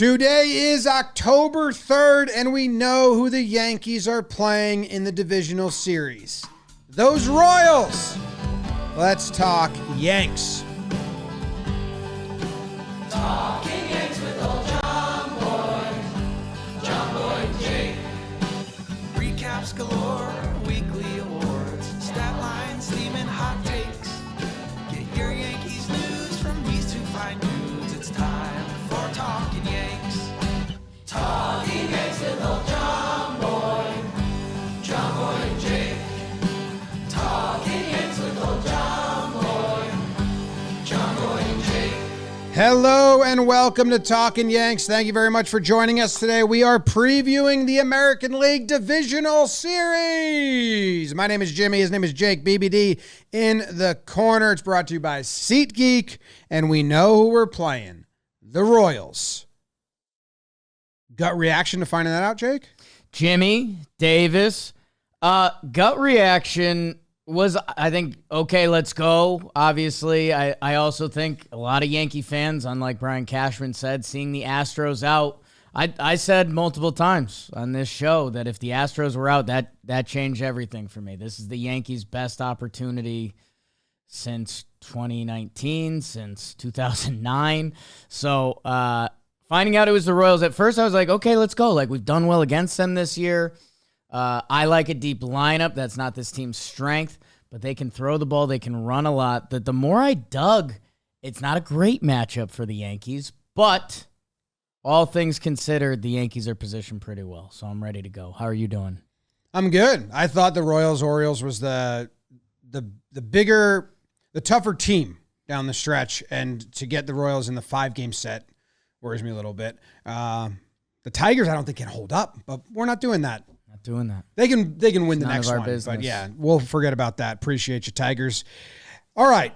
Today is October 3rd, and we know who the Yankees are playing in the divisional series. Those Royals! Let's talk Yanks. Talking Yanks with old Jomboy, Jomboy and Jake. Recaps galore, weekly awards, stat lines, theme and hot takes. Get your Yankees news from these two fine dudes. It's time for Talkin' Yanks. Talking Yanks with old Jomboy, Jomboy and Jake. Talking Yanks with old Jomboy, Jomboy and Jake. Hello and welcome to Talkin' Yanks. Thank you very much for joining us today. We are previewing the American League Divisional Series. My name is Jimmy. His name is Jake. BBD in the corner. It's brought to you by SeatGeek, and we know who we're playing. The Royals. Gut reaction to finding that out, Jake? Jimmy, Davis. Gut reaction was, I think, okay, let's go. Obviously, I also think a lot of Yankee fans, unlike Brian Cashman said, seeing the Astros out, I said multiple times on this show that if the Astros were out, that changed everything for me. This is the Yankees' best opportunity since 2019, since 2009. So finding out it was the Royals, at first I was like, okay, let's go. Like, we've done well against them this year. I like a deep lineup. That's not this team's strength, but they can throw the ball. They can run a lot. The more I dug, it's not a great matchup for the Yankees, but all things considered, the Yankees are positioned pretty well, so I'm ready to go. How are you doing? I'm good. I thought the Royals-Orioles was the bigger, the tougher team down the stretch, and to get the Royals in the 5-game set worries me a little bit. The Tigers, I don't think can hold up, but we're not doing that. Not doing that. They can win It's the none next of our one, business. but yeah, we'll forget about that. Appreciate you, Tigers. All right.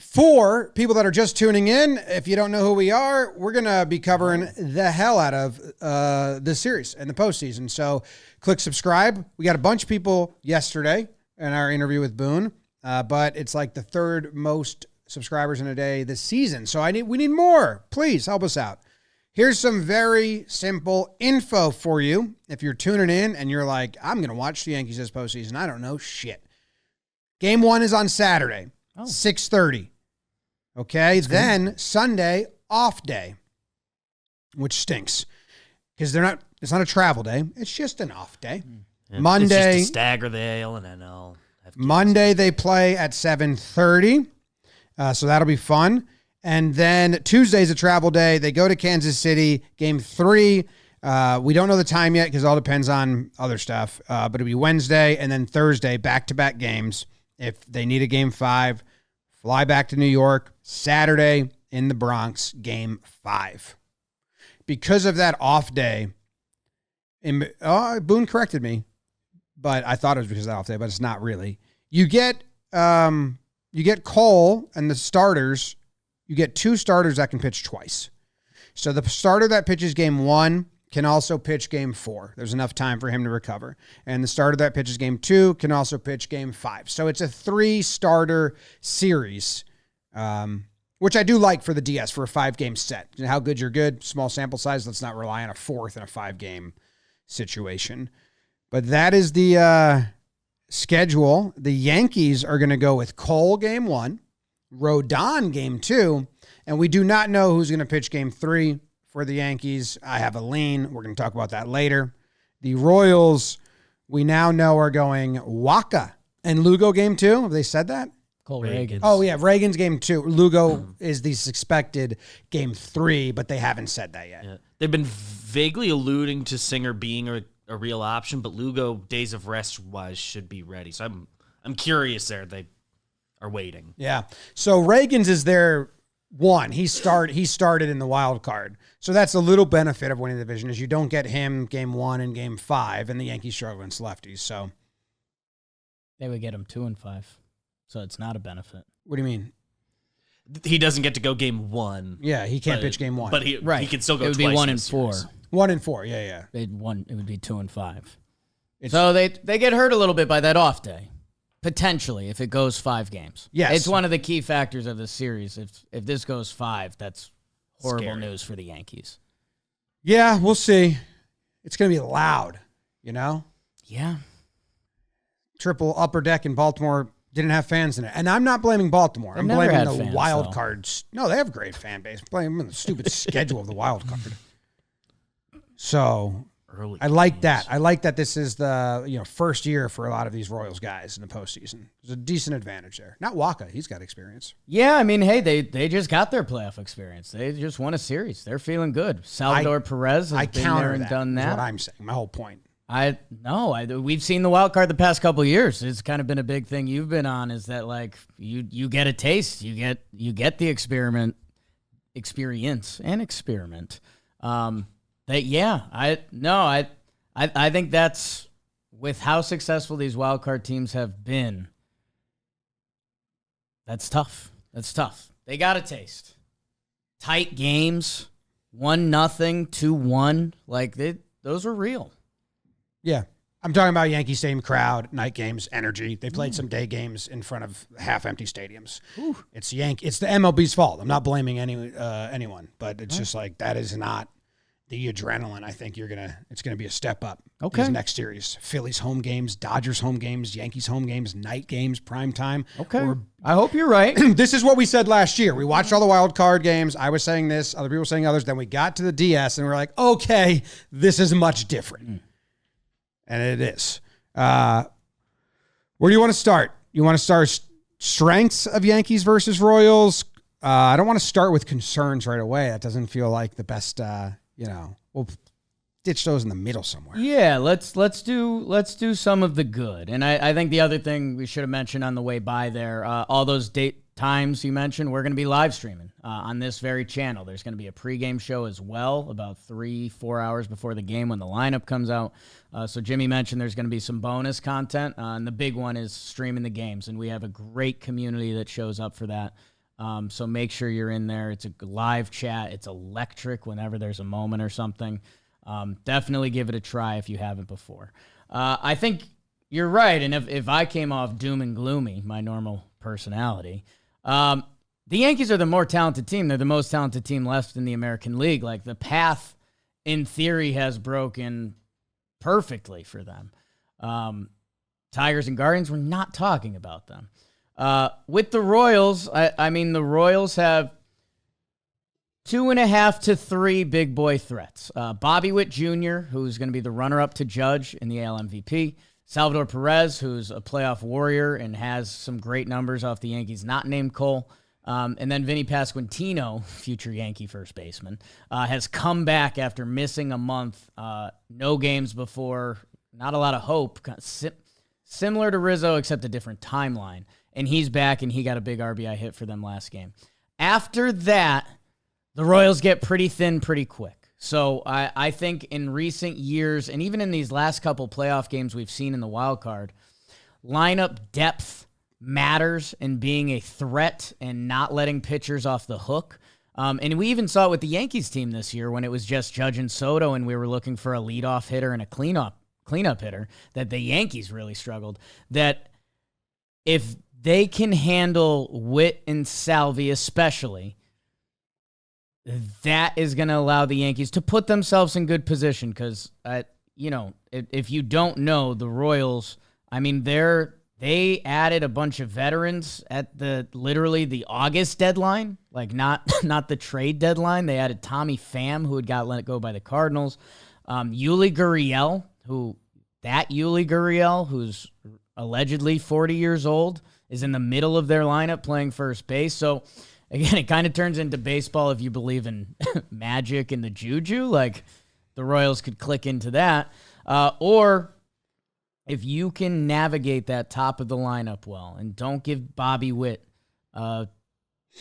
For people that are just tuning in, if you don't know who we are, we're going to be covering the hell out of this series and the postseason. So click subscribe. We got a bunch of people yesterday in our interview with Boone, but it's like the third most subscribers in a day this season. So we need more. Please help us out. Here's some very simple info for you. If you're tuning in and you're like, I'm going to watch the Yankees this postseason, I don't know shit. Game 1 is on Saturday, 6:30. Okay, then Sunday, off day, which stinks because it's not a travel day. It's just an off day. Yeah, Monday. It's just to stagger the AL and NL. Monday, they play at 7:30. So that'll be fun. And then Tuesday's a travel day. They go to Kansas City, game 3. We don't know the time yet because it all depends on other stuff. But it'll be Wednesday and then Thursday, back-to-back games. If they need a game 5, fly back to New York. Saturday in the Bronx, game 5. Because of that off day, Boone corrected me, but I thought it was because of that off day, but it's not really. You get Cole and the starters. You get 2 starters that can pitch twice. So the starter that pitches game 1 can also pitch game 4. There's enough time for him to recover. And the starter that pitches game 2 can also pitch game 5. So it's a 3-starter series, which I do like for the DS for a 5-game set. How good you're good, small sample size. Let's not rely on a 4th in a 5-game situation. But that is the schedule. The Yankees are going to go with Cole game 1. Rodon game 2, and we do not know who's going to pitch game 3 for the Yankees. I have a lean. We're going to talk about that later. The Royals, we now know, are going Waka and Lugo game 2. Have they said that? Cole Reagan. Oh, yeah, Reagan's game 2. Lugo is the expected game 3, but they haven't said that yet. Yeah. They've been vaguely alluding to Singer being a real option, but Lugo, days of rest-wise, should be ready. So I'm curious there. They are waiting. Yeah. So Reagan's is their one. He started in the wild card. So that's a little benefit of winning the division is you don't get him game 1 and game 5, and the Yankees struggle against lefties. So They would get him 2 and 5. So it's not a benefit. what do you mean? He doesn't get to go game 1. Yeah, he can't pitch game 1. But he can still go It would twice be 1 in and the 4. series. 1 and 4. Yeah. It would be 2 and 5. So they get hurt a little bit by that off day. Potentially, if it goes 5 games. Yes. It's one of the key factors of this series. If this goes 5, that's horrible Scary. news for the Yankees. Yeah, we'll see. It's going to be loud, you know? Yeah. Triple upper deck in Baltimore didn't have fans in it. And I'm not blaming Baltimore. I'm never blaming had the fans, wild though. cards. No, they have a great fan base. I'm blaming the stupid schedule of the wild card. So Early I like games. that. I like that this is the first year for a lot of these Royals guys in the postseason. There's a decent advantage there. Not Waka. He's got experience. Yeah, I mean, hey, they just got their playoff experience. They just won a series. They're feeling good. Salvador Perez has I been counter there and that. done Is that. what I'm saying. My whole point. We've seen the wild card the past couple of years. It's kind of been a big thing you've been on, is that like you get a taste, you get the experience. I think that's, with how successful these wild card teams have been, that's tough. That's tough. They got a taste. Tight games, 1-0, 2-1, like those are real. Yeah. I'm talking about Yankee Stadium crowd, night games, energy. They played some day games in front of half-empty stadiums. It's the MLB's fault. I'm not blaming anyone, but it's just like that is not the adrenaline. I think it's gonna be a step up. Okay. These next series, Phillies home games, Dodgers home games, Yankees home games, night games, prime time. Okay. I hope you're right. This is what we said last year. We watched all the wild card games. I was saying this, other people were saying others. Then we got to the DS and we're like, okay, this is much different. And it is. Where do you want to start? You want to start strengths of Yankees versus Royals? I don't want to start with concerns right away. That doesn't feel like the best. We'll ditch those in the middle somewhere. Yeah, let's do some of the good. And I think the other thing we should have mentioned on the way by there, all those times you mentioned, we're going to be live streaming on this very channel. There's going to be a pregame show as well, about 3-4 hours before the game when the lineup comes out. So Jimmy mentioned there's going to be some bonus content, and the big one is streaming the games, and we have a great community that shows up for that. So make sure you're in there. It's a live chat. It's electric whenever there's a moment or something. Definitely give it a try if you haven't before. I think you're right, and if I came off doom and gloomy, my normal personality, the Yankees are the more talented team. They're the most talented team left in the American League. Like, the path, in theory, has broken perfectly for them. Tigers and Guardians, we're not talking about them. With the Royals, I mean, the Royals have 2.5 to 3 big boy threats. Bobby Witt Jr., who's going to be the runner-up to Judge in the AL MVP. Salvador Perez, who's a playoff warrior and has some great numbers off the Yankees not named Cole. And then Vinny Pasquantino, future Yankee first baseman, has come back after missing a month. No games before, not a lot of hope. Similar to Rizzo, except a different timeline. And he's back, and he got a big RBI hit for them last game. After that, the Royals get pretty thin pretty quick. So I think in recent years, and even in these last couple playoff games we've seen in the wild card, lineup depth matters in being a threat and not letting pitchers off the hook. And we even saw it with the Yankees team this year when it was just Judge and Soto, and we were looking for a leadoff hitter and a cleanup hitter, that the Yankees really struggled. That if they can handle Witt and Salvi especially, that is going to allow the Yankees to put themselves in good position. Because, if you don't know, the Royals, I mean, they added a bunch of veterans at literally the August deadline, like not the trade deadline. They added Tommy Pham, who had got let go by the Cardinals. Yuli Gurriel, who's allegedly 40 years old, is in the middle of their lineup playing first base. So, again, it kind of turns into baseball if you believe in magic and the juju. Like, the Royals could click into that. Or if you can navigate that top of the lineup well and don't give Bobby Witt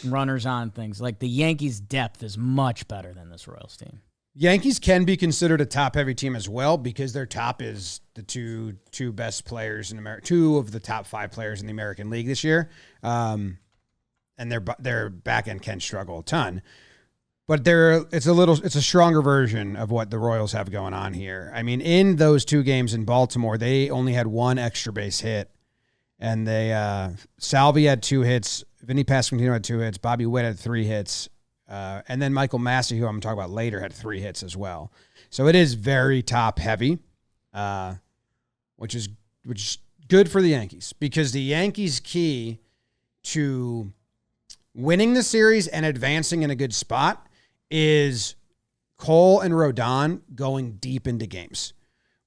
runners on things, like, the Yankees' depth is much better than this Royals team. Yankees can be considered a top-heavy team as well because their top is the two best players in America, 2 of the top 5 players in the American League this year. And their back end can struggle a ton, but it's a stronger version of what the Royals have going on here. I mean, in those 2 games in Baltimore, they only had 1 extra base hit, and Salvi had 2 hits, Vinny Pasquantino had 2 hits, Bobby Witt had 3 hits, And then Michael Massey, who I'm going to talk about later, had 3 hits as well. So it is very top heavy, which is good for the Yankees, because the Yankees' key to winning the series and advancing in a good spot is Cole and Rodon going deep into games.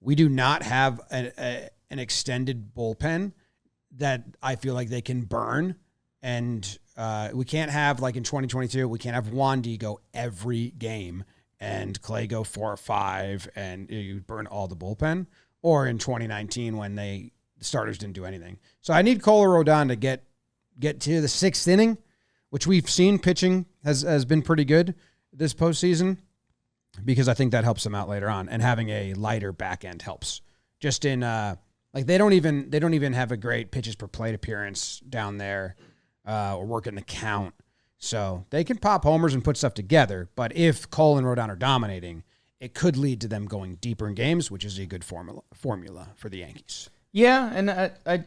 We do not have an extended bullpen that I feel like they can burn. And we can't have, like in 2022, we can't have Wandy go every game and Clay go 4 or 5 and you burn all the bullpen. Or in 2019 when the starters didn't do anything. So I need Cole or Rodon to get to the 6th inning, which we've seen pitching has been pretty good this postseason, because I think that helps them out later on. And having a lighter back end helps. Just in like they don't even have a great pitches per plate appearance down there, or working the count. So they can pop homers and put stuff together. But if Cole and Rodon are dominating, it could lead to them going deeper in games, which is a good formula for the Yankees. Yeah, and I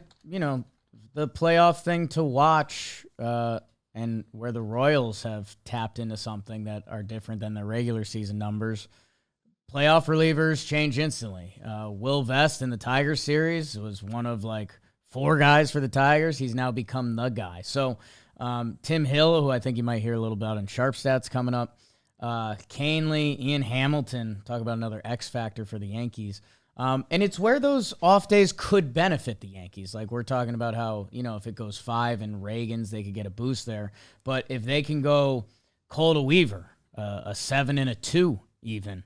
the playoff thing to watch, and where the Royals have tapped into something that are different than their regular season numbers. Playoff relievers change instantly. Will Vest in the Tigers series was one of like 4 guys for the Tigers. He's now become the guy. So Tim Hill, who I think you might hear a little about in Sharp Stats coming up, Canely, Ian Hamilton, talk about another X factor for the Yankees. And it's where those off days could benefit the Yankees. Like we're talking about how, if it goes 5 and Reagan's, they could get a boost there. But if they can go Cole to Weaver, a 7 and a 2 even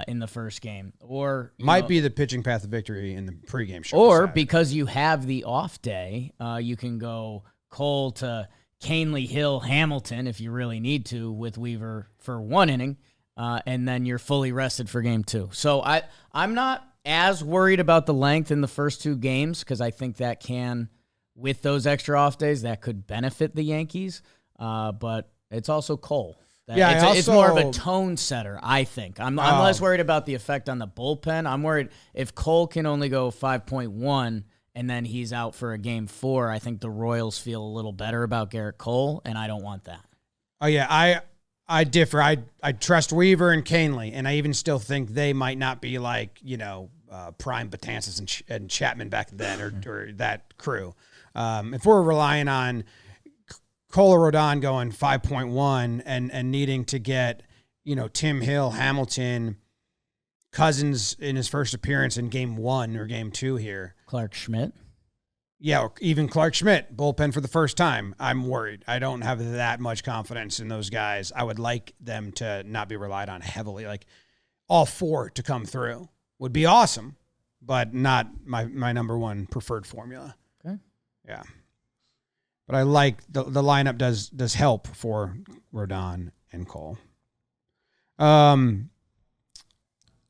in the first game, or might be the pitching path of victory in the pregame show. Or because you have the off day, you can go Cole to Canely, Hill, Hamilton if you really need to with Weaver for 1 inning, and then you're fully rested for game 2. So I'm not as worried about the length in the first 2 games, because I think that can, with those extra off days, that could benefit the Yankees. But it's also Cole. It's more of a tone setter, I think. I'm less worried about the effect on the bullpen. I'm worried if Cole can only go 5.1 and then he's out for a game 4, I think the Royals feel a little better about Garrett Cole, and I don't want that. Oh, yeah, I differ. I trust Weaver and Canely, and I even still think they might not be like, prime Betances and Chapman back then, or that crew. If we're relying on Cole or Rodon going 5.1 and needing to get, Tim Hill, Hamilton, Cousins in his first appearance in game 1 or game 2 here. Clarke Schmidt. Yeah, or even Clarke Schmidt, bullpen for the first time. I'm worried. I don't have that much confidence in those guys. I would like them to not be relied on heavily. Like all 4 to come through would be awesome, but not my number one preferred formula. Okay. Yeah. But I like the lineup does help for Rodon and Cole.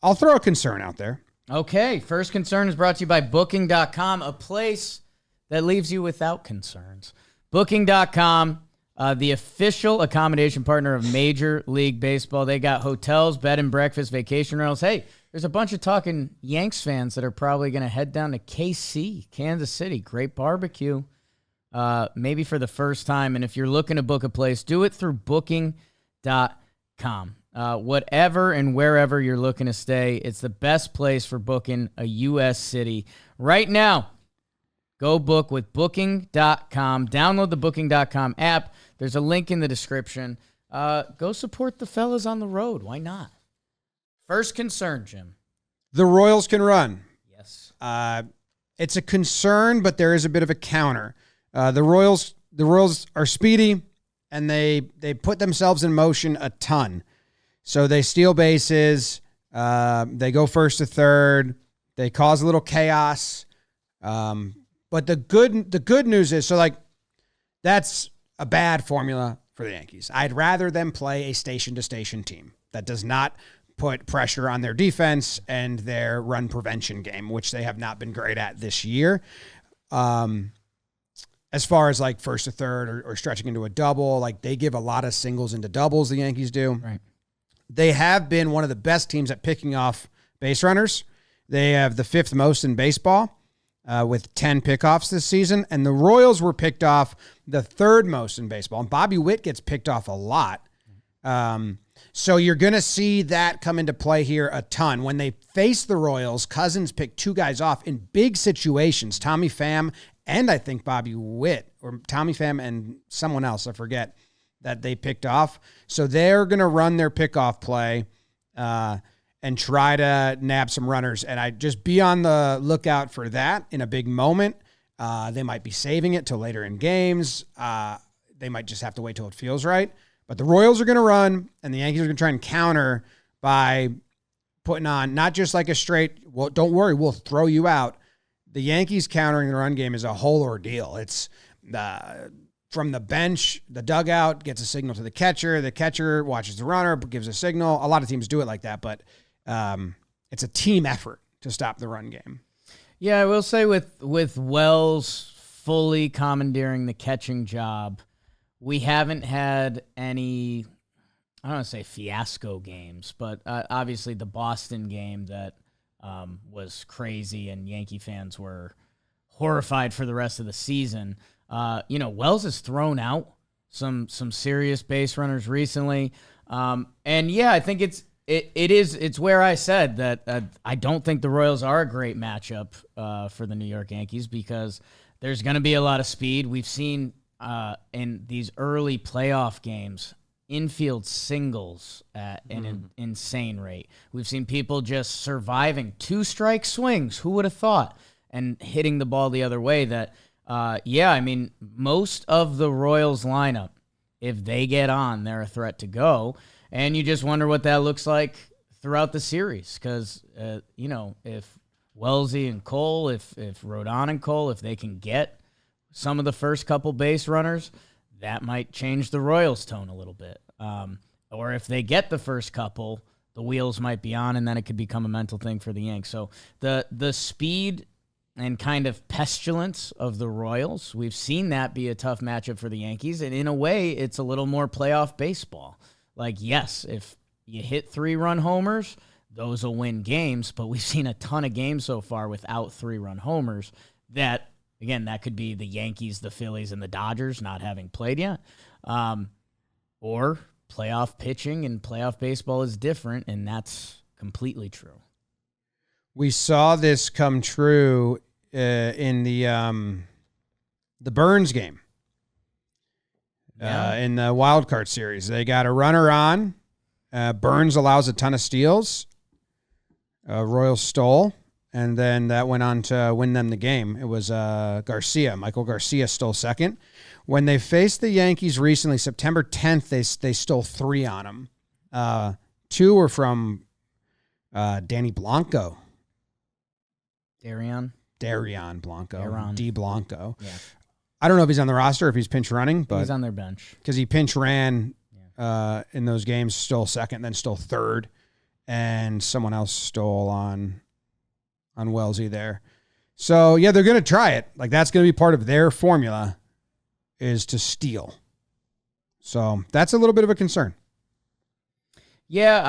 I'll throw a concern out there. Okay, first concern is brought to you by Booking.com, a place that leaves you without concerns. Booking.com, the official accommodation partner of Major League Baseball. They got hotels, bed and breakfast, vacation rentals. Hey, there's a bunch of talking Yanks fans that are probably going to head down to KC, Kansas City. Great barbecue, maybe for the first time. And if you're looking to book a place, do it through Booking.com. Whatever and wherever you're looking to stay, it's the best place for booking a U.S. city. Right now, go book with Booking.com. Download the Booking.com app. There's a link in the description. Go support the fellas on the road. Why not? First concern, Jim. The Royals can run. Yes. It's a concern, but there is a bit of a counter. The Royals are speedy, and they put themselves in motion a ton. So they steal bases, they go first to third, they cause a little chaos. But the good news is, that's a bad formula for the Yankees. I'd rather them play a station-to-station team that does not put pressure on their defense and their run prevention game, which they have not been great at this year. As far as first to third or stretching into a double, they give a lot of singles into doubles, the Yankees do. Right. They have been one of the best teams at picking off base runners. They have the 5th most in baseball with 10 pickoffs this season. And the Royals were picked off the 3rd most in baseball. And Bobby Witt gets picked off a lot. So you're going to see that come into play here a ton. When they face the Royals, Cousins picked two guys off in big situations, Tommy Pham and I think Bobby Witt, or Tommy Pham and someone else, I forget, that they picked off. So they're going to run their pickoff play and try to nab some runners. And I just be on the lookout for that in a big moment. They might be saving it till later in games. They might just have to wait till it feels right. But the Royals are going to run, and the Yankees are going to try and counter by putting on not just like a straight, well, don't worry, we'll throw you out. The Yankees countering the run game is a whole ordeal. It's from the bench, the dugout gets a signal to the catcher watches the runner, gives a signal. A lot of teams do it like that, but it's a team effort to stop the run game. Yeah, I will say with Wells fully commandeering the catching job, we haven't had any, I don't want to say fiasco games, but obviously the Boston game that was crazy and Yankee fans were horrified for the rest of the season. Wells has thrown out some serious base runners recently. And yeah, I think it's where I said that I don't think the Royals are a great matchup for the New York Yankees because there's going to be a lot of speed. We've seen in these early playoff games, infield singles at an insane rate. We've seen people just surviving 2-strike swings. Who would have thought? And hitting the ball the other way. That, most of the Royals lineup, if they get on, they're a threat to go. And you just wonder what that looks like throughout the series. Because, if Wellesley and Cole, if Rodon and Cole, if they can get some of the first couple base runners, that might change the Royals' tone a little bit. Or if they get the first couple, the wheels might be on, and then it could become a mental thing for the Yanks. So the speed and kind of pestilence of the Royals, we've seen that be a tough matchup for the Yankees, and in a way, it's a little more playoff baseball. Like, yes, if you hit 3-run homers, those will win games, but we've seen a ton of games so far without 3-run homers that, again, that could be the Yankees, the Phillies, and the Dodgers not having played yet. Or playoff pitching and playoff baseball is different, and that's completely true. We saw this come true in the Burns game. In the wild card series. They got a runner on. Burns allows a ton of steals. Royals stole. And then that went on to win them the game. It was Michael Garcia stole second. When they faced the Yankees recently, September 10th, they stole 3 on them. 2 were from Danny Blanco. Darion Blanco. D. Blanco. Yeah. I don't know if he's on the roster, if he's pinch running, but he's on their bench. Because he pinch ran in those games, stole second, then stole third. And someone else stole on Wellesley there. So, yeah, they're going to try it. Like, that's going to be part of their formula is to steal. So, that's a little bit of a concern. Yeah,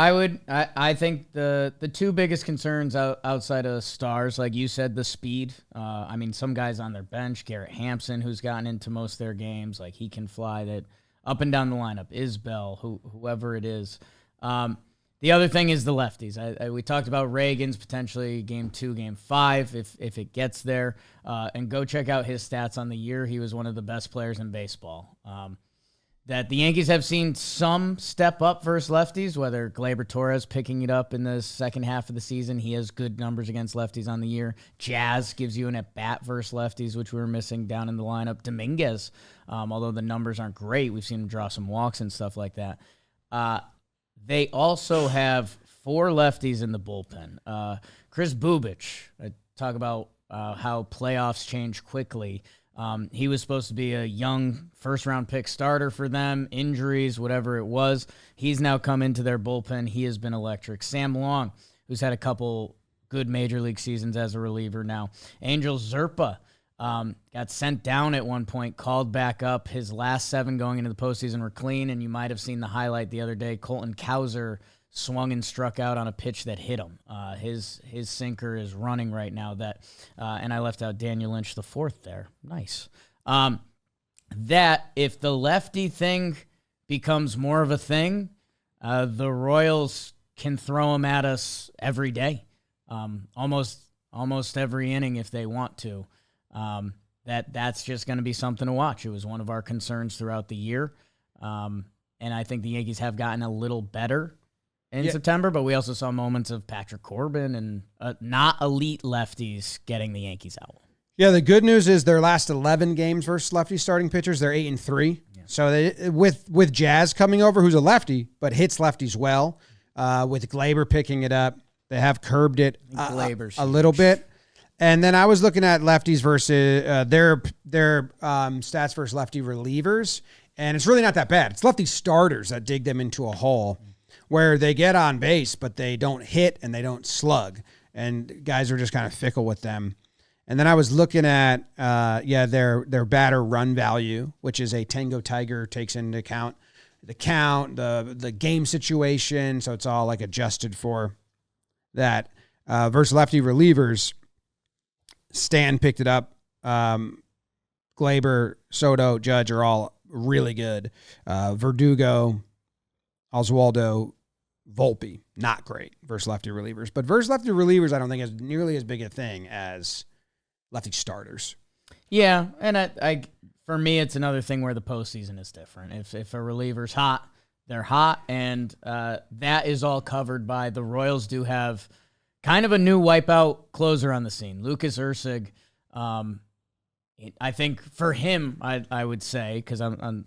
I think the 2 biggest concerns outside of stars, like you said, the speed. Some guys on their bench, Garrett Hampson, who's gotten into most of their games, like he can fly that up and down the lineup. Isbell, whoever it is. The other thing is the lefties. We talked about Reagan's potentially game 2, game 5, if it gets there. And go check out his stats on the year. He was one of the best players in baseball. That the Yankees have seen some step up versus lefties, whether Gleyber Torres picking it up in the second half of the season. He has good numbers against lefties on the year. Jazz gives you an at-bat versus lefties, which we were missing down in the lineup. Dominguez, although the numbers aren't great, we've seen him draw some walks and stuff like that. They also have 4 lefties in the bullpen. Chris Bubich, I talk about how playoffs change quickly. He was supposed to be a young first-round pick starter for them, injuries, whatever it was. He's now come into their bullpen. He has been electric. Sam Long, who's had a couple good major league seasons as a reliever now. Angel Zerpa got sent down at one point, called back up. His last 7 going into the postseason were clean, and you might have seen the highlight the other day. Colton Cowser swung and struck out on a pitch that hit him. His sinker is running right now. And I left out Daniel Lynch the 4th there. Nice. That if the lefty thing becomes more of a thing, The Royals can throw them at us every day, almost every inning if they want to. That's just going to be something to watch. It was one of our concerns throughout the year, and I think the Yankees have gotten a little better in September, but we also saw moments of Patrick Corbin and not elite lefties getting the Yankees out. Yeah, the good news is their last 11 games versus lefty starting pitchers, they're 8-3. Yeah. So they, with Jazz coming over, who's a lefty but hits lefties well, with Gleyber picking it up, they have curbed it a little bit. And then I was looking at lefties versus their stats versus lefty relievers, and it's really not that bad. It's lefty starters that dig them into a hole where they get on base, but they don't hit and they don't slug, and guys are just kind of fickle with them. And then I was looking at, their batter run value, which is a Tango Tiger, takes into account the count, the game situation. So it's all like adjusted for that. Versus lefty relievers, Stan picked it up. Gleyber, Soto, Judge are all really good. Verdugo, Oswaldo, Volpe, not great versus lefty relievers. But versus lefty relievers, I don't think is nearly as big a thing as lefty starters. Yeah, and I for me, it's another thing where the postseason is different. If a reliever's hot, they're hot, and that is all covered by the Royals do have kind of a new wipeout closer on the scene. Lucas Erceg, I think for him, I would say, because I'm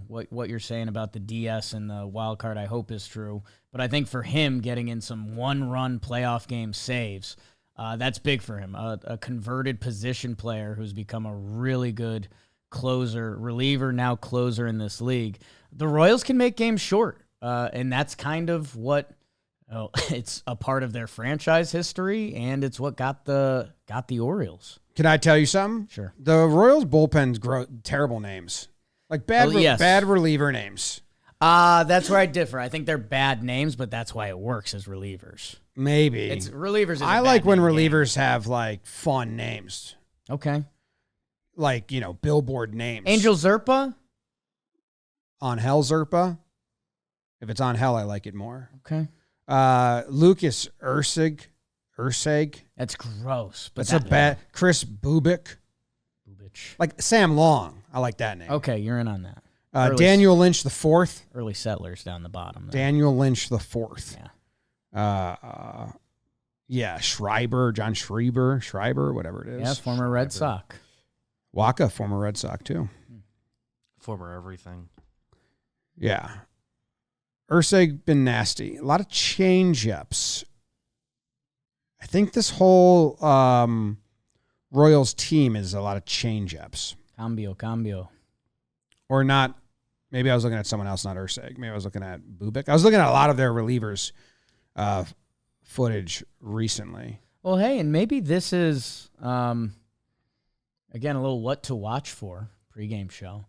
what you're saying about the DS and the wild card, I hope is true. But I think for him, getting in some one-run playoff game saves, that's big for him. A converted position player who's become a really good closer, reliever, now closer in this league. The Royals can make games short, and that's kind of what it's a part of their franchise history, and it's what got the Orioles. Can I tell you something? Sure. The Royals bullpens grow terrible names, like bad reliever names. That's where I differ. I think they're bad names, but that's why it works as relievers. Maybe it's relievers. I like when relievers have like fun names. Okay. Like, billboard names. Angel Zerpa? On Hell Zerpa. If it's on Hell, I like it more. Okay. Lucas Erceg. That's gross. But that's a bad. Chris Bubich. Like Sam Long. I like that name. Okay, you're in on that. Daniel Lynch the fourth. Early settlers down the bottom. There. Daniel Lynch the fourth. Yeah. Schreiber, whatever it is. Yeah, former Red Sox. Waka, former Red Sox too. Former everything. Yeah. Erceg been nasty. A lot of change-ups. I think this whole Royals team is a lot of change-ups. Cambio. Or not. Maybe I was looking at someone else, not Erceg. Maybe I was looking at Bubik. I was looking at a lot of their relievers footage recently. Well, hey, and maybe this is, again, a little what to watch for pregame show.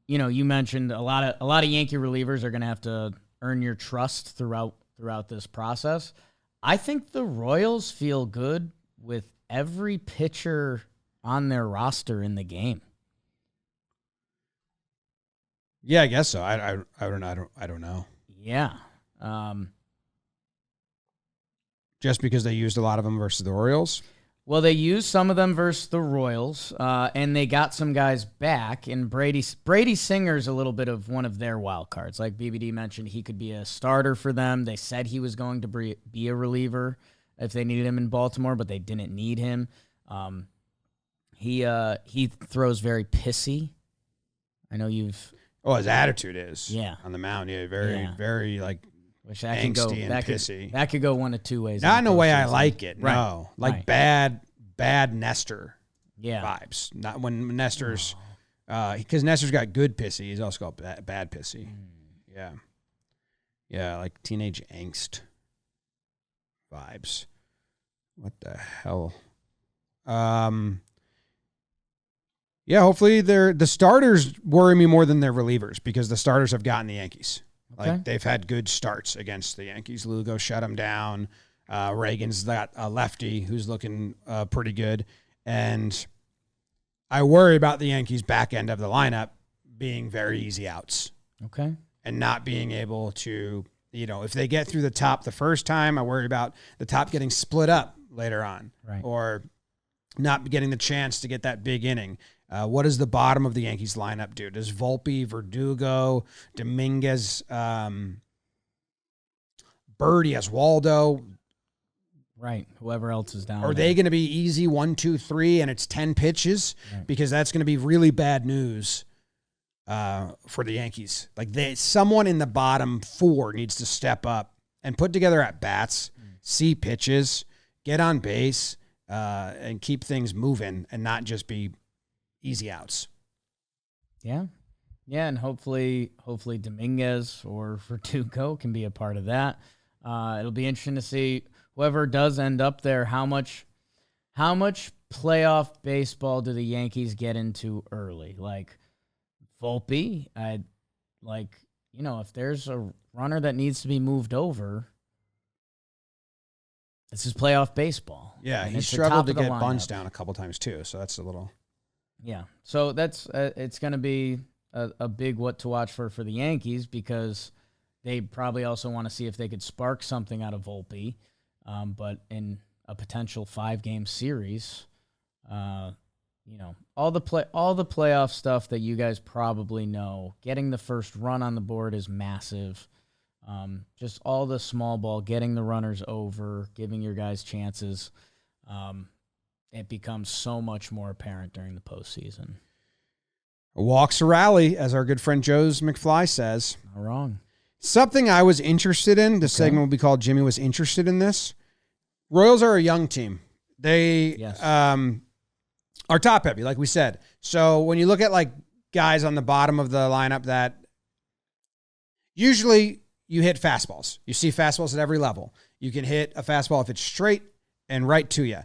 You mentioned a lot of Yankee relievers are going to have to earn your trust throughout this process. I think the Royals feel good with every pitcher on their roster in the game. Yeah, I guess so. I don't know. Yeah. Just because they used a lot of them versus the Orioles? Well, they used some of them versus the Royals, and they got some guys back. And Brady Singer's a little bit of one of their wild cards. Like BBD mentioned, he could be a starter for them. They said he was going to be a reliever if they needed him in Baltimore, but they didn't need him. He throws very pissy. I know you've... Oh, his attitude is. Yeah. On the mound. Yeah, very like... Which that can go pissy. That could go one of two ways. Not in a way I like it. Right. No, like bad Nestor vibes. Not when Nestor's, because Nestor's got good pissy. He's also got bad pissy. Yeah, like teenage angst vibes. What the hell? Yeah, hopefully the starters worry me more than their relievers because the starters have gotten the Yankees. Okay. Like, they've had good starts against the Yankees. Lugo shut them down. Reagan's got a lefty who's looking pretty good. And I worry about the Yankees' back end of the lineup being very easy outs. Okay. and not being able to, if they get through the top the first time, I worry about the top getting split up later on, Right. or not getting the chance to get that big inning. What does the bottom of the Yankees lineup do? Does Volpe, Verdugo, Dominguez, Birdie, Waldo, Right. Whoever else is down. are they going to be easy 1, 2, 3, and it's 10 pitches? Right. Because that's going to be really bad news for the Yankees. Like someone in the bottom 4 needs to step up and put together at bats, see pitches, get on base, and keep things moving, and not just be easy outs. Yeah. Yeah, and hopefully Dominguez or Verdugo can be a part of that. It'll be interesting to see whoever does end up there, how much playoff baseball do the Yankees get into early? Like Volpe, if there's a runner that needs to be moved over, this is playoff baseball. Yeah, And he it's the struggled top to of the get lineup. bunts down a couple times too, so that's a little. Yeah, so that's it's going to be a big what to watch for the Yankees, because they probably also want to see if they could spark something out of Volpe, but in a potential 5-game series, all the playoff stuff that you guys probably know. Getting the first run on the board is massive. Just all the small ball, getting the runners over, giving your guys chances. It becomes so much more apparent during the postseason. A walk's a rally, as our good friend Joe's McFly says. Not wrong. Something I was interested in, the segment will be called Jimmy Was Interested in This. Royals are a young team. They Yes. are top heavy, like we said. So when you look at like guys on the bottom of the lineup that usually you hit fastballs. You see fastballs at every level. You can hit a fastball if it's straight and right to you.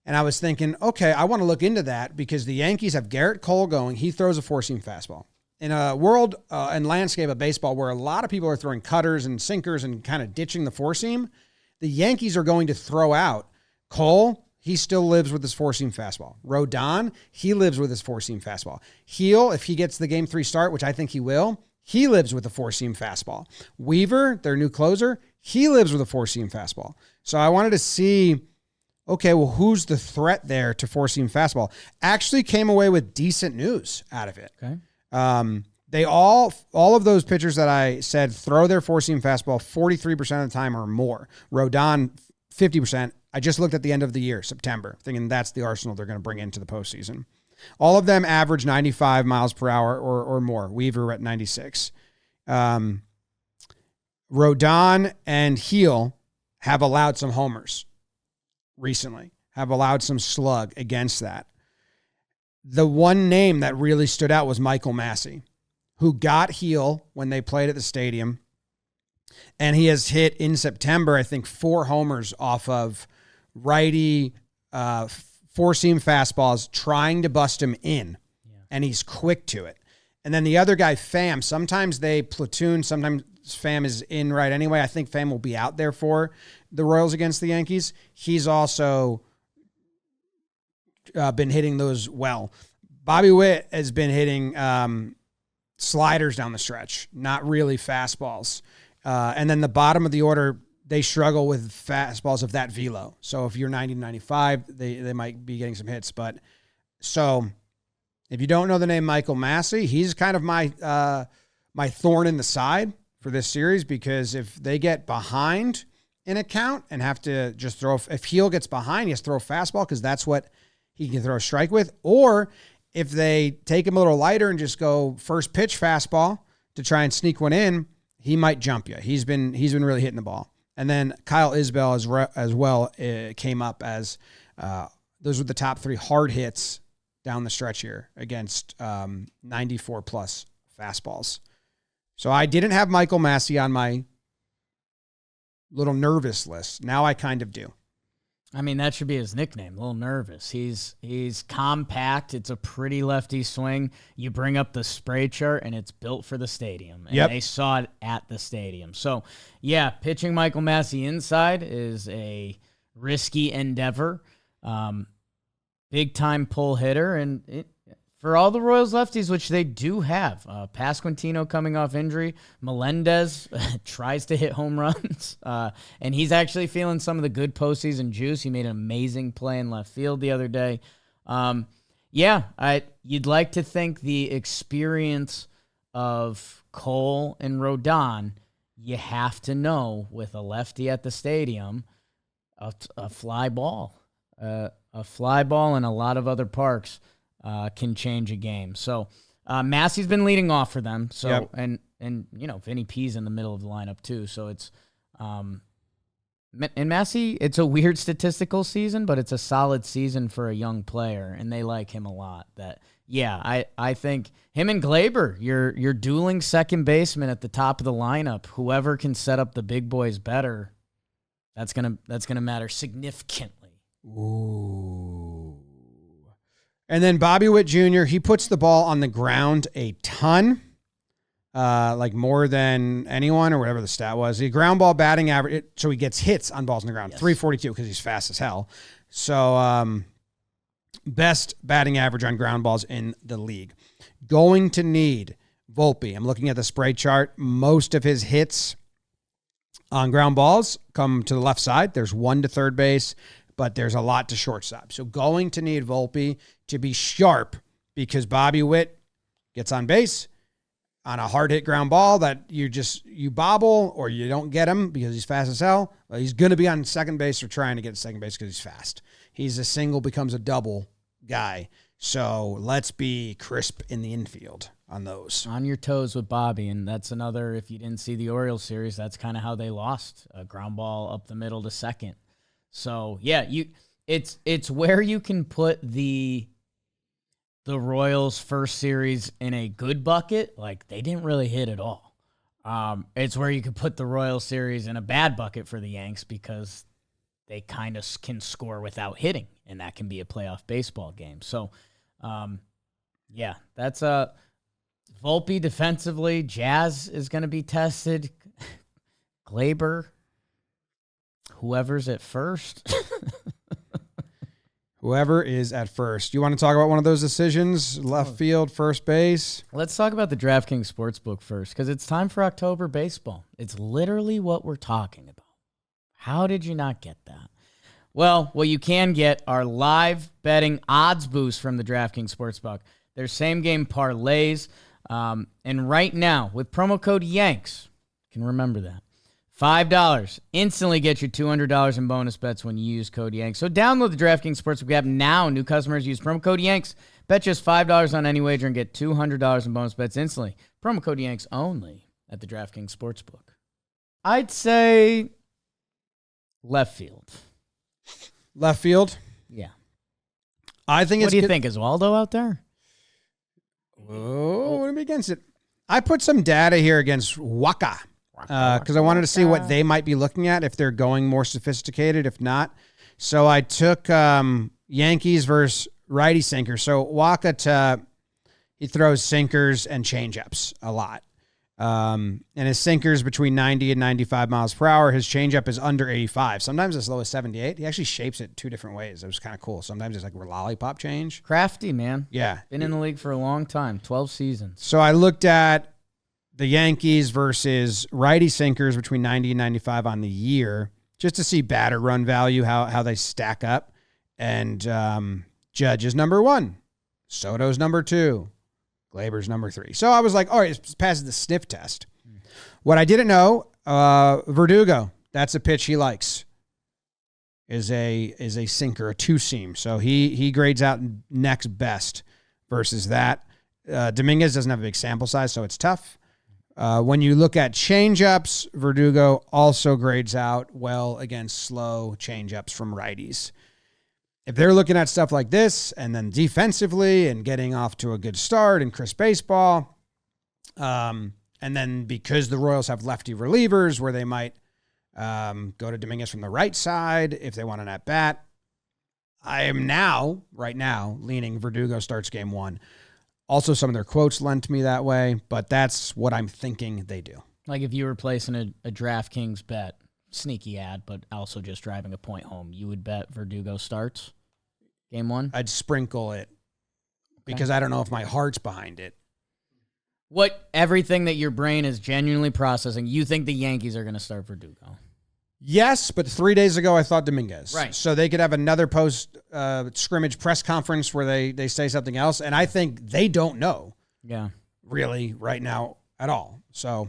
And I was thinking, okay, I want to look into that because the Yankees have Garrett Cole going. He throws a 4-seam fastball. In a world and landscape of baseball where a lot of people are throwing cutters and sinkers and kind of ditching the 4-seam, the Yankees are going to throw out Cole. He still lives with his 4-seam fastball. Rodon, he lives with his 4-seam fastball. Heel, if he gets the Game 3 start, which I think he will, he lives with a 4-seam fastball. Weaver, their new closer, he lives with a 4-seam fastball. So I wanted to see, okay, well, who's the threat there to 4-seam fastball? Actually came away with decent news out of it. Okay. They all of those pitchers that I said throw their 4-seam fastball 43% of the time or more. Rodon, 50%. I just looked at the end of the year, September, thinking that's the arsenal they're going to bring into the postseason. All of them average 95 miles per hour or more. Weaver at 96. Rodon and Heel have allowed some homers recently, have allowed some slug against that. The one name that really stood out was Michael Massey, who got Heel when they played at the stadium. And he has hit in September, I think, 4 homers off of righty 4-seam fastballs trying to bust him in. Yeah. And he's quick to it. And then the other guy, Pham, sometimes they platoon, sometimes Pham is in right anyway. I think Pham will be out there for the Royals against the Yankees. He's also been hitting those well. Bobby Witt has been hitting sliders down the stretch, not really fastballs. And then the bottom of the order, they struggle with fastballs of that velo. So if you're 90-95, they might be getting some hits. But so if you don't know the name Michael Massey, he's kind of my my thorn in the side for this series, because if they get behind in a count and have to just throw, if Heel gets behind, he has to throw a fastball because that's what he can throw a strike with. Or if they take him a little lighter and just go first pitch fastball to try and sneak one in, he might jump you. He's been really hitting the ball. And then Kyle Isbell as well came up as those were the top 3 hard hits down the stretch here against 94 plus fastballs. So I didn't have Michael Massey on my little nervous list. Now I kind of do. I mean, that should be his nickname, a little nervous. He's compact. It's a pretty lefty swing. You bring up the spray chart, and it's built for the stadium. And they saw it at the stadium. So, yeah, pitching Michael Massey inside is a risky endeavor. Big-time pull hitter, and for all the Royals lefties, which they do have. Pasquantino coming off injury. Melendez tries to hit home runs. And he's actually feeling some of the good postseason juice. He made an amazing play in left field the other day. You'd like to think the experience of Cole and Rodon, you have to know with a lefty at the stadium, a fly ball. A fly ball and a lot of other parks can change a game. So Massey's been leading off for them. So Yep. and Vinny P's in the middle of the lineup too. So it's and Massey, it's a weird statistical season, but it's a solid season for a young player, and they like him a lot. I think him and Glaber, you're dueling second baseman at the top of the lineup. Whoever can set up the big boys better, that's gonna matter significantly. Ooh. And then Bobby Witt Jr., he puts the ball on the ground a ton, like more than anyone or whatever the stat was. The ground ball batting average, so he gets hits on balls on the ground, 342 because he's fast as hell. So best batting average on ground balls in the league. Going to need Volpe. I'm looking at the spray chart. Most of his hits on ground balls come to the left side. There's one to third base, but there's a lot to shortstop. So going to need Volpe to be sharp because Bobby Witt gets on base on a hard hit ground ball that you bobble or you don't get him because he's fast as hell. Well, he's going to be on second base or trying to get to second base because he's fast. He's a single becomes a double guy. So let's be crisp in the infield on those. On your toes with Bobby, and that's another, if you didn't see the Orioles series, that's kind of how they lost. A ground ball up the middle to second. So, yeah, it's where you can put the Royals' first series in a good bucket. Like, they didn't really hit at all. It's where you could put the Royals series in a bad bucket for the Yanks because they kind of can score without hitting, and that can be a playoff baseball game. So, that's Volpe defensively. Jazz is going to be tested. Glaber, whoever's at first. Whoever is at first. You want to talk about one of those decisions? Left field, first base? Let's talk about the DraftKings Sportsbook first, because it's time for October baseball. It's literally what we're talking about. How did you not get that? Well, what you can get are live betting odds boosts from the DraftKings Sportsbook. There's same-game parlays. And right now, with promo code YANKS, you can remember that, $5 instantly get you $200 in bonus bets when you use code YANKS. So download the DraftKings Sportsbook app now. New customers use promo code YANKS. Bet just $5 on any wager and get $200 in bonus bets instantly. Promo code YANKS only at the DraftKings Sportsbook. I'd say left field. Left field? Yeah. I think What it's do you good. think? Is Waldo out there? Oh, what am I against it? I put some data here against Waka because I wanted to see what they might be looking at, if they're going more sophisticated, if not. So I took Yankees versus righty sinker. So Waka, he throws sinkers and changeups a lot. And his sinkers between 90 and 95 miles per hour. His changeup is under 85. Sometimes as low as 78. He actually shapes it two different ways. It was kind of cool. Sometimes it's like a lollipop change. Crafty, man. Yeah. Been in the league for a long time, 12 seasons. So I looked at the Yankees versus righty sinkers between 90 and 95 on the year, just to see batter run value, how they stack up. And Judge is number 1. Soto's number 2. Glaber's number 3. So I was like, all right, it passes the sniff test. What I didn't know, Verdugo, that's a pitch he likes, is a sinker, a two-seam. So he grades out next best versus that. Dominguez doesn't have a big sample size, so it's tough. When you look at changeups, Verdugo also grades out well against slow changeups from righties. If they're looking at stuff like this and then defensively and getting off to a good start and crisp baseball, and then because the Royals have lefty relievers where they might go to Dominguez from the right side if they want an at-bat, I am right now, leaning Verdugo starts game 1. Also, some of their quotes lent me that way, but that's what I'm thinking they do. Like if you were placing a DraftKings bet, sneaky ad, but also just driving a point home, you would bet Verdugo starts game 1? I'd sprinkle it because I don't know if my heart's behind it. Everything that your brain is genuinely processing, you think the Yankees are going to start Verdugo? Yes, but 3 days ago I thought Dominguez. Right. So they could have another post scrimmage press conference where they say something else, and I think they don't know. Yeah. Really right now at all. So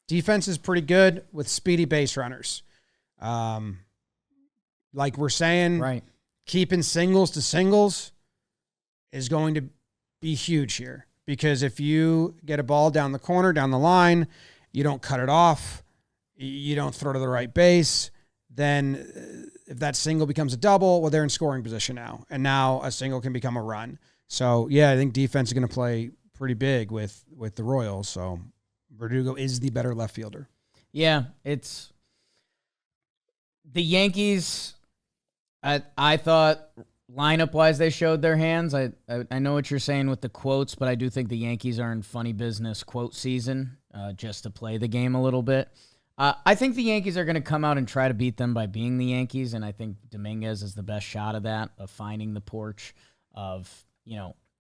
defense is pretty good with speedy base runners. Like we're saying, Right. keeping singles to singles is going to be huge here, because if you get a ball down the corner, down the line, you don't cut it off, you don't throw to the right base, then if that single becomes a double, well, they're in scoring position now, and now a single can become a run. So yeah, I think defense is going to play pretty big with the Royals. So Verdugo is the better left fielder. Yeah, it's the Yankees. I thought lineup-wise they showed their hands. I know what you're saying with the quotes, but I do think the Yankees are in funny business quote season just to play the game a little bit. I think the Yankees are going to come out and try to beat them by being the Yankees, and I think Dominguez is the best shot of that, of finding the porch of,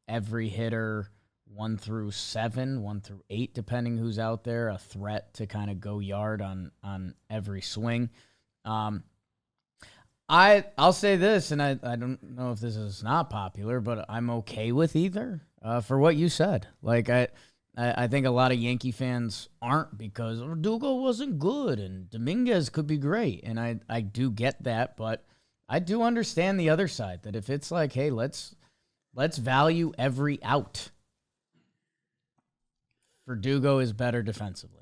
every hitter 1 through 7, 1 through 8, depending who's out there, a threat to kind of go yard on every swing. I'll say this, and I don't know if this is not popular, but I'm okay with either for what you said. Like, I think a lot of Yankee fans aren't, because Verdugo wasn't good and Dominguez could be great, and I do get that, but I do understand the other side, that if it's like, hey, let's value every out, Verdugo is better defensively.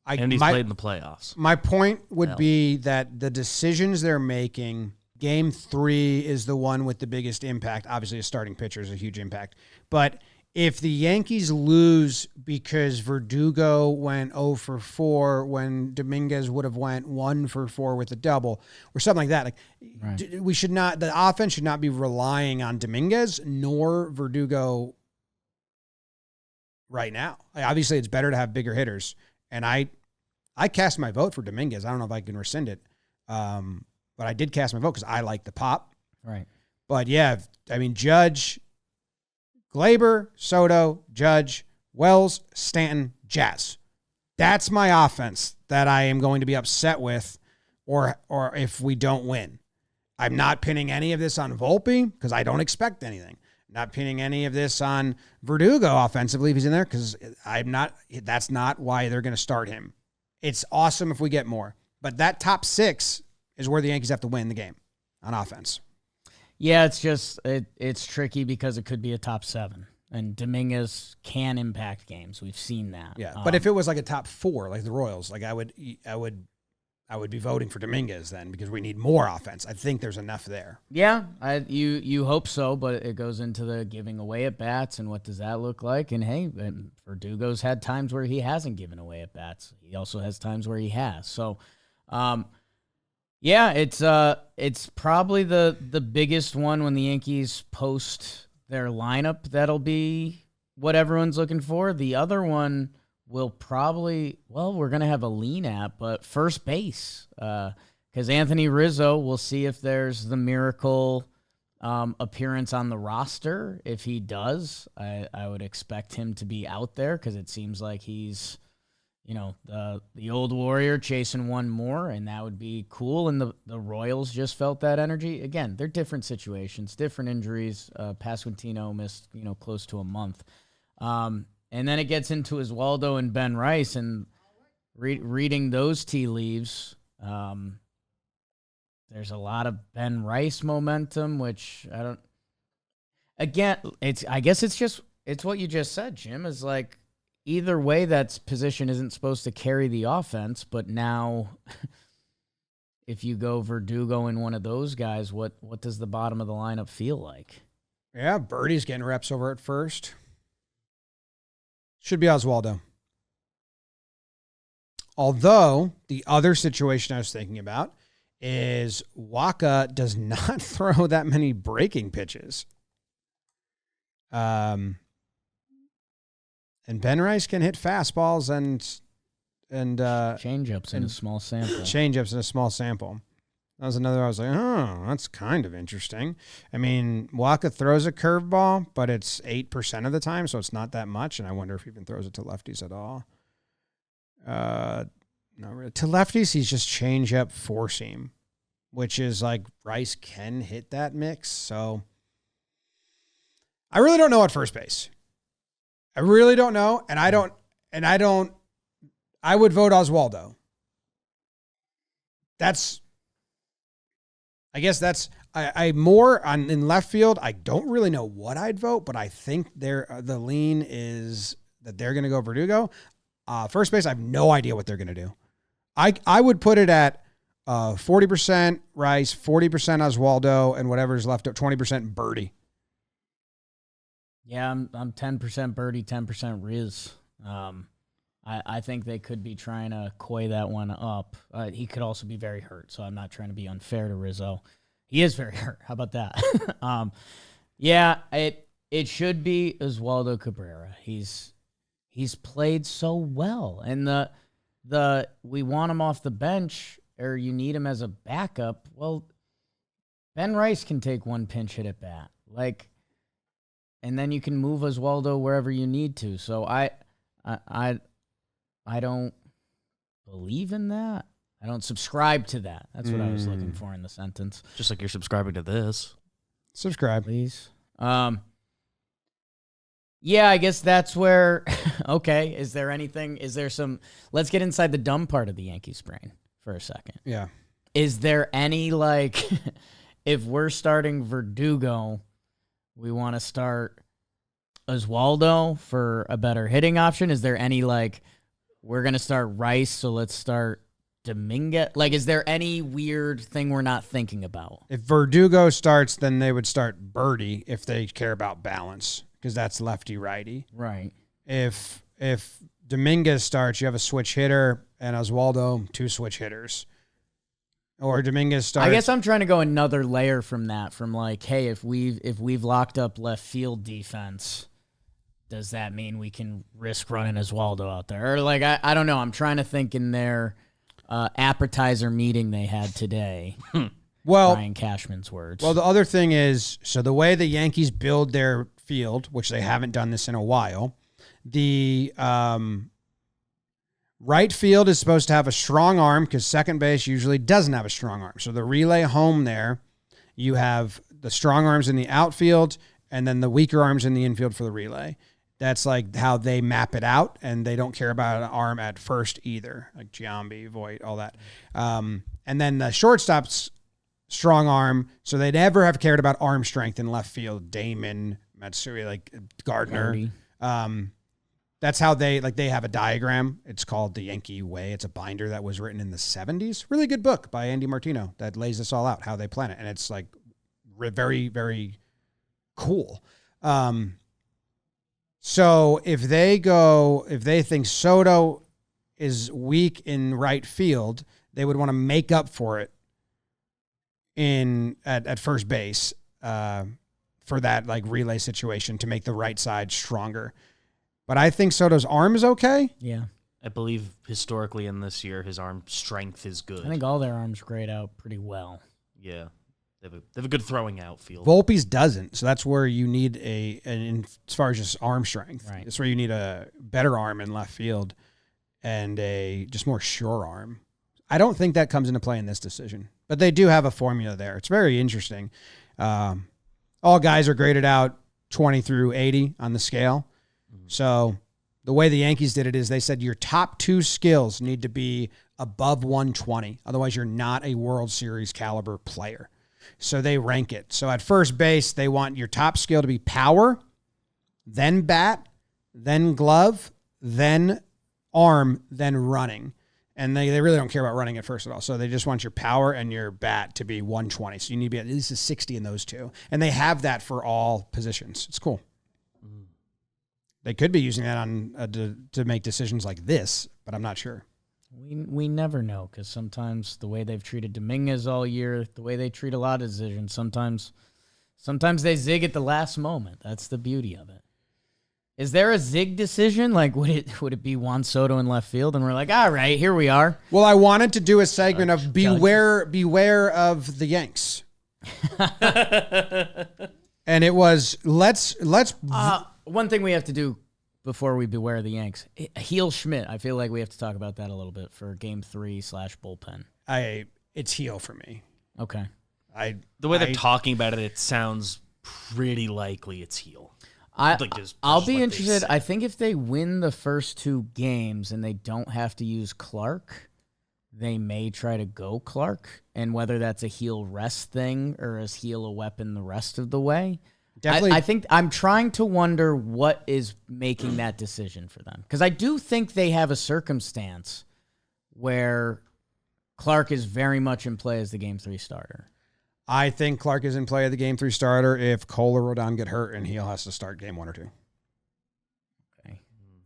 And he's played in the playoffs. My point would be that the decisions they're making, Game 3 is the one with the biggest impact. Obviously, a starting pitcher is a huge impact. But if the Yankees lose because Verdugo went 0 for 4 when Dominguez would have went 1 for 4 with a double or something like that, Right. we should not. The offense should not be relying on Dominguez nor Verdugo right now. Obviously, it's better to have bigger hitters, and I cast my vote for Dominguez. I don't know if I can rescind it, but I did cast my vote because I like the pop. Right. But yeah, I mean, Judge, Glaber, Soto, Judge, Wells, Stanton, Jazz. That's my offense that I am going to be upset with, or if we don't win. I'm not pinning any of this on Volpe because I don't expect anything. Not pinning any of this on Verdugo offensively if he's in there, because that's not why they're going to start him. It's awesome if we get more. But that top 6 is where the Yankees have to win the game on offense. Yeah, it's just it's tricky because it could be a top 7, and Dominguez can impact games. We've seen that. Yeah, but if it was like a top 4, like the Royals, like I would be voting for Dominguez then, because we need more offense. I think there's enough there. Yeah, you hope so, but it goes into the giving away at bats, and what does that look like? And hey, Verdugo's had times where he hasn't given away at bats. He also has times where he has. So, yeah, it's probably the biggest one when the Yankees post their lineup. That'll be what everyone's looking for. The other one will probably, we're going to have a lean at, but first base, because Anthony Rizzo, we'll see if there's the miracle appearance on the roster. If he does, I would expect him to be out there, because it seems like he's, the old warrior chasing one more, and that would be cool. And the Royals just felt that energy. Again, they're different situations, different injuries. Pasquantino missed, close to a month. And then it gets into Oswaldo and Ben Rice, and reading those tea leaves, there's a lot of Ben Rice momentum, which I don't. Again, I guess it's what you just said, Jim. Is like either way, that position isn't supposed to carry the offense, but now, if you go Verdugo in one of those guys, what does the bottom of the lineup feel like? Yeah, Birdie's getting reps over at first. Should be Oswaldo. Although, the other situation I was thinking about is Waka does not throw that many breaking pitches. And Ben Rice can hit fastballs and Change-ups in a small sample. Change-ups in a small sample. That was another. I was like, oh, that's kind of interesting. I mean, Waka throws a curveball, but it's 8% of the time, so it's not that much. And I wonder if he even throws it to lefties at all. Not really. To lefties, he's just change up, four seam, which is like Rice can hit that mix. So I really don't know at first base. I really don't know, and I don't. I would vote Oswaldo. I more on in left field. I don't really know what I'd vote, but I think the lean is that they're going to go Verdugo. First base, I have no idea what they're going to do. I would put it at 40% Rice, 40% Oswaldo, and whatever's left up 20% Birdie. Yeah, I'm 10% Birdie, 10% Riz. I think they could be trying to coy that one up. He could also be very hurt, so I'm not trying to be unfair to Rizzo. He is very hurt. How about that? Yeah, it should be Oswaldo Cabrera. He's played so well, and the we want him off the bench, or you need him as a backup. Well, Ben Rice can take one pinch hit at bat, and then you can move Oswaldo wherever you need to. So I don't believe in that. I don't subscribe to that. That's what I was looking for in the sentence. Just like you're subscribing to this. Subscribe, Please. Yeah, I guess that's where, okay, is there some, let's get inside the dumb part of the Yankees brain for a second. Yeah. Is there any, if we're starting Verdugo, we want to start Oswaldo for a better hitting option? Is there any, we're going to start Rice, so let's start Dominguez? Is there any weird thing we're not thinking about? If Verdugo starts, then they would start Birdie if they care about balance, because that's lefty-righty. Right. If Dominguez starts, you have a switch hitter, and Oswaldo, two switch hitters. Or Dominguez starts. I guess I'm trying to go another layer from that, from hey, if we've locked up left field defense, does that mean we can risk running Oswaldo out there? Or I don't know. I'm trying to think in their appetizer meeting they had today. Well, Brian Cashman's words. Well, the other thing is, so the way the Yankees build their field, which they haven't done this in a while, the right field is supposed to have a strong arm because second base usually doesn't have a strong arm. So the relay home there, you have the strong arms in the outfield and then the weaker arms in the infield for the relay. That's how they map it out, and they don't care about an arm at first either, like Jomboy, Voit, all that. And then the shortstop's strong arm, so they never have cared about arm strength in left field. Damon, Matsui, Gardner. That's how they have a diagram. It's called The Yankee Way. It's a binder that was written in the 70s. Really good book by Andy Martino that lays this all out, how they plan it. And it's very, very cool. So if they think Soto is weak in right field, they would want to make up for it at first base for that relay situation to make the right side stronger. But I think Soto's arm is okay. Yeah. I believe historically in this year, his arm strength is good. I think all their arms grade out pretty well. Yeah. They have a good throwing outfield. Volpe's doesn't, so that's where you need as far as just arm strength. Right. That's where you need a better arm in left field and a just more sure arm. I don't think that comes into play in this decision, but they do have a formula there. It's very interesting. All guys are graded out 20 through 80 on the scale. So the way the Yankees did it is they said your top two skills need to be above 120. Otherwise, you're not a World Series caliber player. So they rank it. So at first base, they want your top skill to be power, then bat, then glove, then arm, then running. And they really don't care about running at first at all. So they just want your power and your bat to be 120. So you need to be at least a 60 in those two. And they have that for all positions. It's cool. They could be using that on to make decisions like this, but I'm not sure. We never know, because sometimes the way they've treated Dominguez all year, the way they treat a lot of decisions, sometimes they zig at the last moment. That's the beauty of it. Is there a zig decision? Like, would it be Juan Soto in left field? And we're like, all right, here we are. Well, I wanted to do a segment of beware of the Yanks. And it was let's one thing we have to do before we beware of the Yanks, heel Schmidt. I feel like we have to talk about that a little bit for game 3/bullpen. It's heel for me. Okay. The way they're talking about it, it sounds pretty likely it's heel. I'll be interested. I think if they win the first 2 games and they don't have to use Clarke, they may try to go Clarke. And whether that's a heel rest thing or is heel a weapon the rest of the way. Definitely. I think I'm trying to wonder what is making that decision for them. Because I do think they have a circumstance where Clarke is very much in play as the game 3 starter. I think Clarke is in play of the game 3 starter if Cole or Rodon get hurt and Heel has to start game 1 or 2. Okay.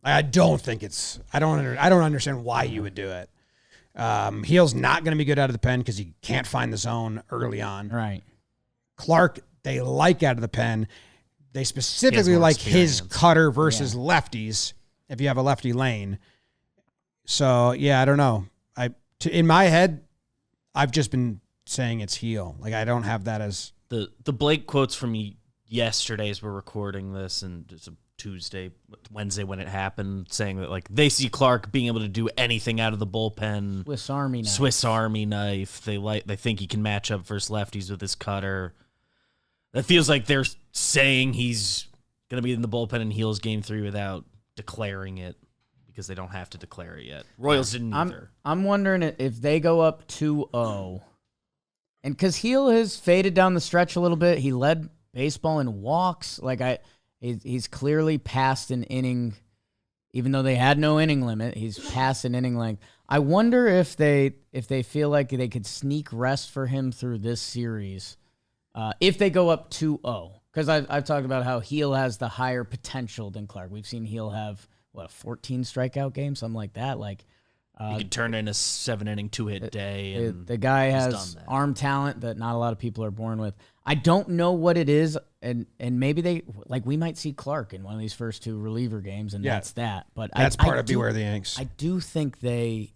I don't think it's. I don't understand why you would do it. Heel's not going to be good out of the pen because he can't find the zone early on. Right. Clarke, they like out of the pen. They specifically like his cutter versus lefties if you have a lefty lane. So, yeah, I don't know. In my head, I've just been saying it's heel. Like, I don't have that as... The Blake quotes from yesterday as we're recording this, and it's a Wednesday when it happened, saying that, like, they see Clarke being able to do anything out of the bullpen. Swiss Army knife. They think he can match up versus lefties with his cutter. That feels like they're saying he's going to be in the bullpen in Heel's game 3 without declaring it because they don't have to declare it yet. Royals didn't either. I'm wondering if they go up 2-0, and because Heel has faded down the stretch a little bit, he led baseball in walks. Like he's clearly past an inning, even though they had no inning limit. He's past an inning length. I wonder if they feel like they could sneak rest for him through this series. If they go up 2-0, because I've talked about how Heel has the higher potential than Clarke. We've seen Heel have, a 14 strikeout game, something like that. Like he could turn in a 7-inning 2-hit day. And the guy has arm talent that not a lot of people are born with. I don't know what it is, and maybe we might see Clarke in one of these first 2 reliever games, and that's that. But that's part of beware the Yanks. I do think they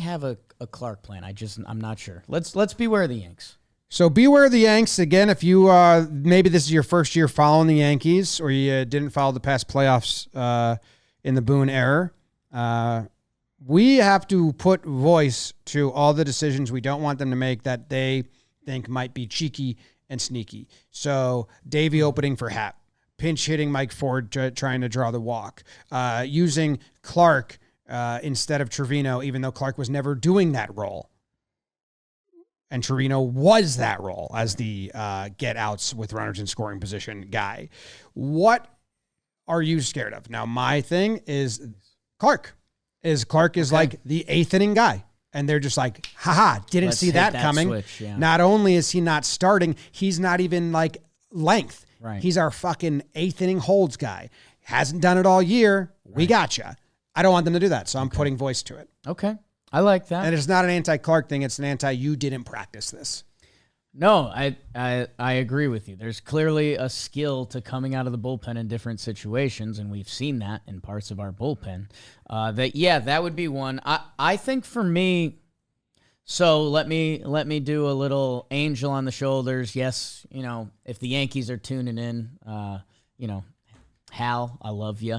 have a Clarke plan. I'm not sure. Let's beware the Yanks. So beware the Yanks. Again, if you maybe this is your first year following the Yankees or you didn't follow the past playoffs in the Boone era, we have to put voice to all the decisions we don't want them to make that they think might be cheeky and sneaky. So Davey opening for Happ, pinch hitting Mike Ford trying to draw the walk, using Clarke instead of Trevino, even though Clarke was never doing that role. And Trevino was that role as the get outs with runners in scoring position guy. What are you scared of? Now, my thing is Clarke. Clarke is like the 8th inning guy. And they're just like, haha, didn't see that coming. Switch, yeah. Not only is he not starting, he's not even like length. Right. He's our fucking 8th inning holds guy. Hasn't done it all year. Right. We gotcha. I don't want them to do that. So I'm putting voice to it. Okay. I like that. And it's not an anti-Clarke thing. It's an you didn't practice this. No, I agree with you. There's clearly a skill to coming out of the bullpen in different situations, and we've seen that in parts of our bullpen. That would be one. I think for me, so let me do a little angel on the shoulders. Yes, if the Yankees are tuning in, Hal, I love you.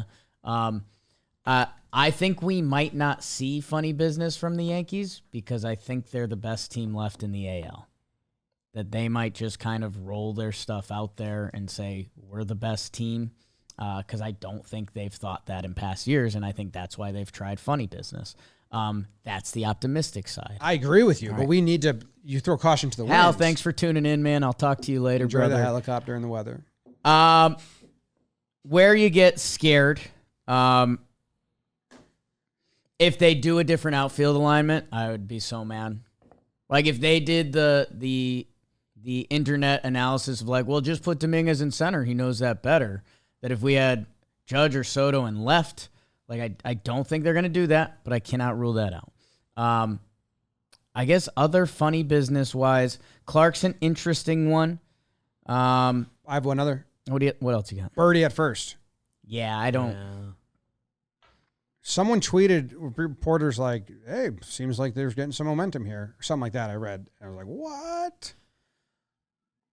I think we might not see funny business from the Yankees because I think they're the best team left in the AL. That they might just kind of roll their stuff out there and say, we're the best team, because I don't think they've thought that in past years, and I think that's why they've tried funny business. That's the optimistic side. I agree with you, but we need to you throw caution to the wind. Hal, thanks for tuning in, man. I'll talk to you later, Enjoy brother. the helicopter and the weather. Where you get scared, if they do a different outfield alignment, I would be so mad. Like if they did the internet analysis of like, well, just put Dominguez in center. He knows that better. That if we had Judge or Soto in left, like I don't think they're going to do that, but I cannot rule that out. I guess other funny business-wise, Clarke's an interesting one. I have one other. What else you got? Birdie at first. Yeah, I don't. Yeah. Someone tweeted, reporters like, hey, seems like there's getting some momentum here. Or something like that I read. And I was like, what?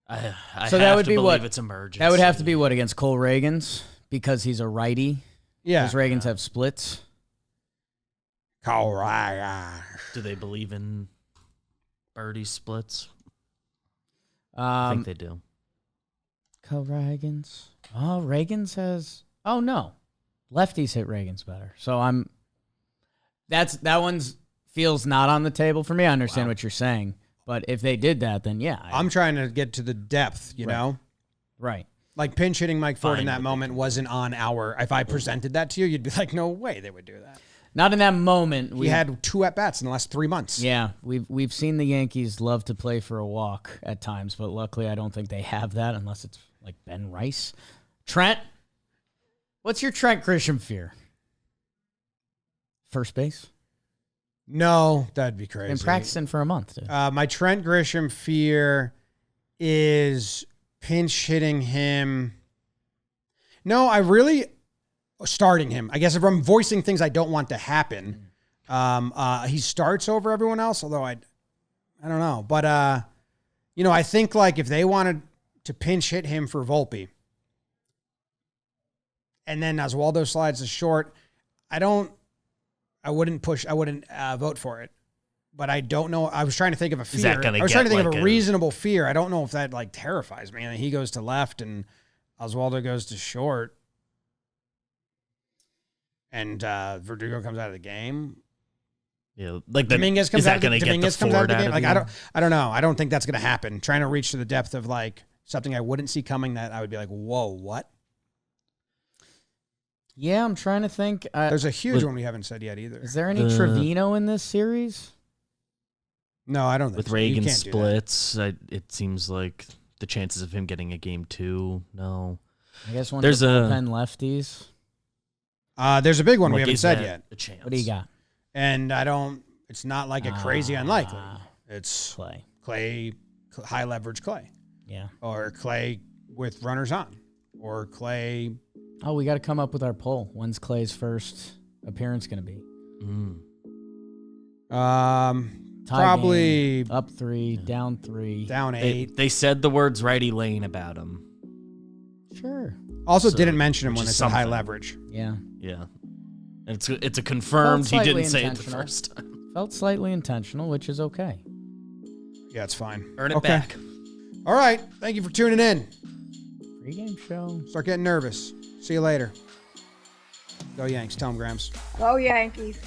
I So that have would to be believe what? it's emergency. That would have to be what against Cole Reagans because he's a righty. Yeah. Because Reagans have splits. Correct. Do they believe in birdie splits? I think they do. Cole Reagans. Oh, Reagans has. Oh no, lefties hit Reagans better. So that one's feels not on the table for me. I understand what you're saying, but if they did that, then yeah. I'm trying to get to the depth, you know? Right. Like pinch hitting Mike Ford in Fine that with moment wasn't on if I presented that to you, you'd be like, no way they would do that. Not in that moment. We had 2 at-bats in the last 3 months. Yeah, we've seen the Yankees love to play for a walk at times, but luckily I don't think they have that unless it's like Ben Rice. Trent, what's your Trent Grisham fear? First base? No, that'd be crazy. Been practicing for a month, dude. My Trent Grisham fear is pinch hitting him. No, I really starting him. I guess if I'm voicing things I don't want to happen, he starts over everyone else. Although I don't know, but I think like if they wanted to pinch hit him for Volpe, and then Oswaldo slides to short, I wouldn't vote for it. But I don't know. I was trying to think of a fear. Is that gonna I was trying to get think of like a a- reasonable fear. I don't know if that like terrifies me. And he goes to left and Oswaldo goes to short. And Verdugo comes out of the game. Yeah, like Dominguez comes is that out. going to get the Dominguez comes out Ford of the game. out Like of I don't know. I don't think that's going to happen. Trying to reach to the depth of like something I wouldn't see coming that I would be like, whoa, what? Yeah, I'm trying to think. There's a huge one we haven't said yet either. Is there any Trevino in this series? No, I don't think with so. You Reagan can't do that. splits? It seems like the chances of him getting a game 2, no. I guess one There's of the a- bullpen lefties. There's a big one we Like, haven't is said that yet. a chance? What do you got? And it's not like a crazy unlikely. It's Clay. high leverage Clay, Yeah. or Clay with runners on, or Clay. Oh, we got to come up with our poll. When's Clay's first appearance going to be? Tie Probably game, up 3, down 3. down 8. They said the words righty lane about him. Sure. Also, So, didn't mention him which when is they said high something. leverage. Yeah. Yeah. And it's a confirmed he Felt didn't slightly say it the intentional. first time. Felt slightly intentional, which is okay. Yeah, it's fine. Earn it back. All right. Thank you for tuning in. Pre-game show. Start getting nervous. See you later. Go Yanks. Tell them, Grams. Go Yankees.